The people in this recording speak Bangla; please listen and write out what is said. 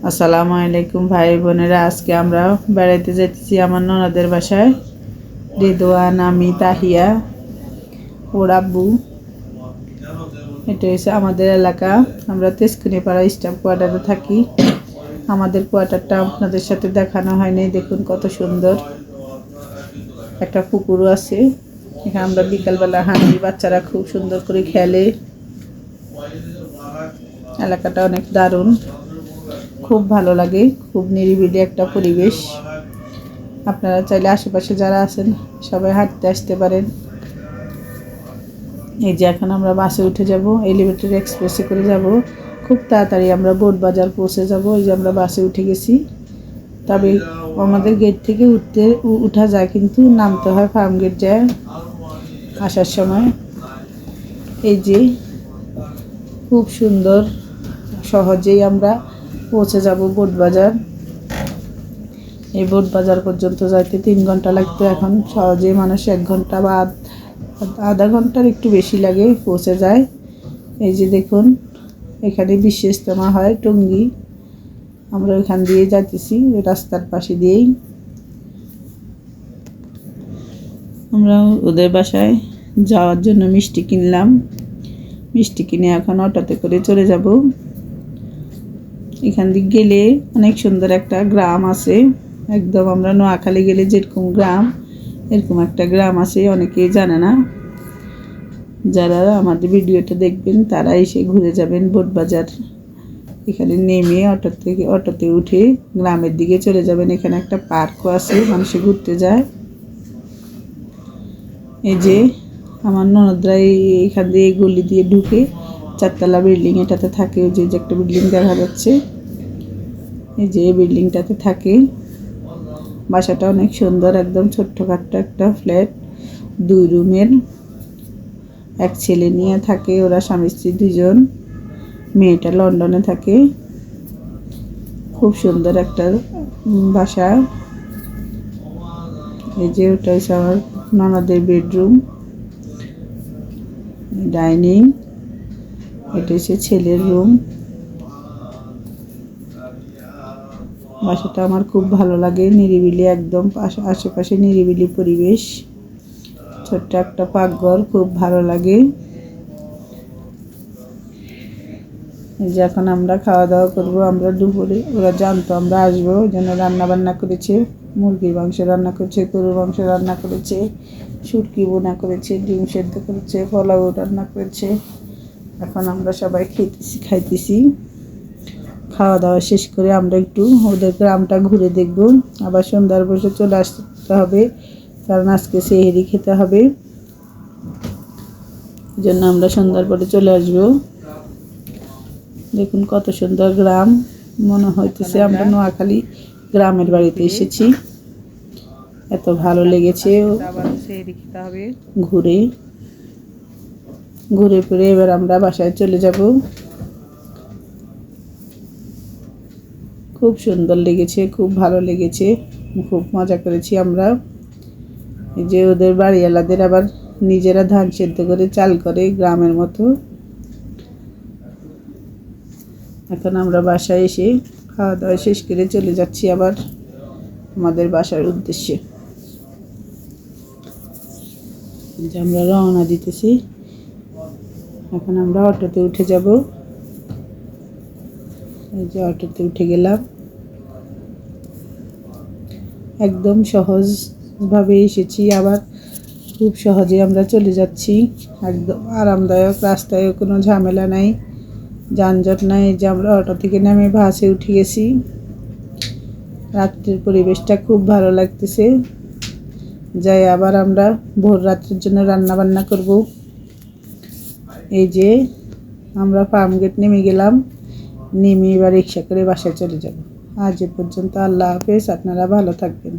আসসালামু আলাইকুম ভাই বোনেরা, আজকে আমরা বেড়াইতে যাইতেছি আমার ননদের বাসায়। রিদওয়ান, আমি, তাহিয়া, ওর আব্বু। এটা হচ্ছে আমাদের এলাকা। আমরা তেজকুনিপাড়া স্টাফ কোয়ার্টারে থাকি। আমাদের কোয়ার্টারটা আপনাদের সাথে দেখানো হয়নি, দেখুন কত সুন্দর। একটা পুকুরও আছে এখানে। আমরা বিকালবেলা হাঁটি, বাচ্চারা খুব সুন্দর করে খেলে। এলাকাটা অনেক দারুণ, খুব ভালো লাগে, খুব নিরিবিলি একটা পরিবেশ। আপনারা চাইলে আশেপাশে যারা আছেন সবাই হাঁটতে আসতে পারেন। এই যে এখন আমরা বাসে উঠে যাব, এলিভেটেড এক্সপ্রেসে করে যাব। খুব তাড়াতাড়ি আমরা বোট বাজার পৌঁছে যাব। এই যে আমরা বাসে উঠে গেছি। তবে আমাদের গেট থেকে উঠা যায়, কিন্তু নামতে হয় ফার্ম গেট যায় আসার সময়। এই যে খুব সুন্দর, সহজেই আমরা পৌঁছে যাব বোট বাজার। এই বোট বাজার পর্যন্ত যাইতে 3 ঘন্টা লাগতো, এখন সহজেই মানুষ 1 ঘন্টা বা আধা ঘন্টার একটু বেশি লাগে, পৌঁছে যায়। এই যে দেখুন, এখানে বিশ্ব ইজতেমা হয় টঙ্গী। আমরা ওইখান দিয়ে যাইতেছি, রাস্তার পাশে দিয়েই। আমরা ওদের বাসায় যাওয়ার জন্য মিষ্টি কিনলাম। মিষ্টি কিনে এখন অটোতে করে চলে যাব। এখান দিয়ে গেলে অনেক সুন্দর একটা গ্রাম আছে। একদম আমরা নোয়াখালী গেলে যেরকম গ্রাম, এরকম একটা গ্রাম আছে, অনেকেই জানে না। যারা আমাদের ভিডিওটা দেখবেন তারা এসে ঘুরে যাবেন বোট বাজার। এখানে নেমে অটোতে উঠে গ্রামের দিকে চলে যাবেন। এখানে একটা পার্কও আছে, মানুষে ঘুরতে যায়। এই যে আমার ননদরা এইখান দিয়ে গলি দিয়ে ঢুকে 4তলা বিল্ডিং এটাতে থাকে। ওই যে একটা বিল্ডিং দেখা যাচ্ছে, এই যে বিল্ডিংটাতে থাকে। বাসাটা অনেক সুন্দর, একদম ছোট্টখাট্ট একটা ফ্ল্যাট, 2 রুমের। এক ছেলে নিয়ে থাকে, ওরা স্বামী স্ত্রী 2 জন। মেয়েটা লন্ডনে থাকে। খুব সুন্দর একটা বাসা। এই যে ওটা হচ্ছে আমার ননদের বেডরুম, ডাইনিং। এটা হচ্ছে ছেলের রুম। বাসাটা আমার খুব ভালো লাগে, নিরিবিলি একদম, আশেপাশে নিরিবিলি পরিবেশ। ছোট্ট একটা পাকঘর, খুব ভালো লাগে। যে এখন আমরা খাওয়া দাওয়া করব। আমরা দুপুরে, ওরা জানতো আমরা আসবো, ওই জন্য রান্না বান্না করেছে। মুরগির মাংস রান্না করেছে, গরুর মাংস রান্না করেছে, শুটকি বোনা করেছে, ডিম সেদ্ধ করেছে, পোলাও রান্না করেছে। এখন আমরা সবাই খাইতেছি। খাওয়া দাওয়া শেষ করে আমরা একটু ওদের গ্রামটা ঘুরে দেখব। আবার সন্ধ্যার বসে চলে আসতে হবে, কারণ আজকে সেহরি খেতে হবে। এই জন্য আমরা সন্ধ্যার পরে চলে আসবো। দেখুন কত সুন্দর গ্রাম, মনে হইতেছে আমরা নোয়াখালী গ্রামের বাড়িতে এসেছি। এত ভালো লেগেছে ঘুরে ঘুরে ফিরে। এবার আমরা বাসায় চলে যাব। খুব সুন্দর লেগেছে, খুব ভালো লেগেছে, খুব মজা করেছি আমরা। এই যে ওদের বাড়িওয়ালাদের আবার নিজেরা ধান সেদ্ধ করে চাল করে, গ্রামের মতো। এখন আমরা বাসায় এসে খাওয়া দাওয়া শেষ করে চলে যাচ্ছি আবার আমাদের বাসার উদ্দেশ্যে। যে আমরা রওনা দিতেছি। এখন আমরা অটোতে উঠে যাব। এই যে অটোতে উঠে গেলাম। একদম সহজভাবে এসেছি, আবার খুব সহজে আমরা চলে যাচ্ছি। একদম আরামদায়ক, রাস্তায় কোনো ঝামেলা নাই, যানজট নাই। যে আমরা অটো থেকে নেমে বাসে উঠে গেছি। রাত্রের পরিবেশটা খুব ভালো লাগতেছে। যাই আবার আমরা ভোর রাত্রের জন্য রান্না বান্না করব। এই যে আমরা ফার্ম গেট নেমে গেলাম, নেমে এবার রিক্সা করে বাসায় চলে যাব। আজ এ পর্যন্ত, আল্লাহ হাফেজ, আপনারা ভালো থাকবেন।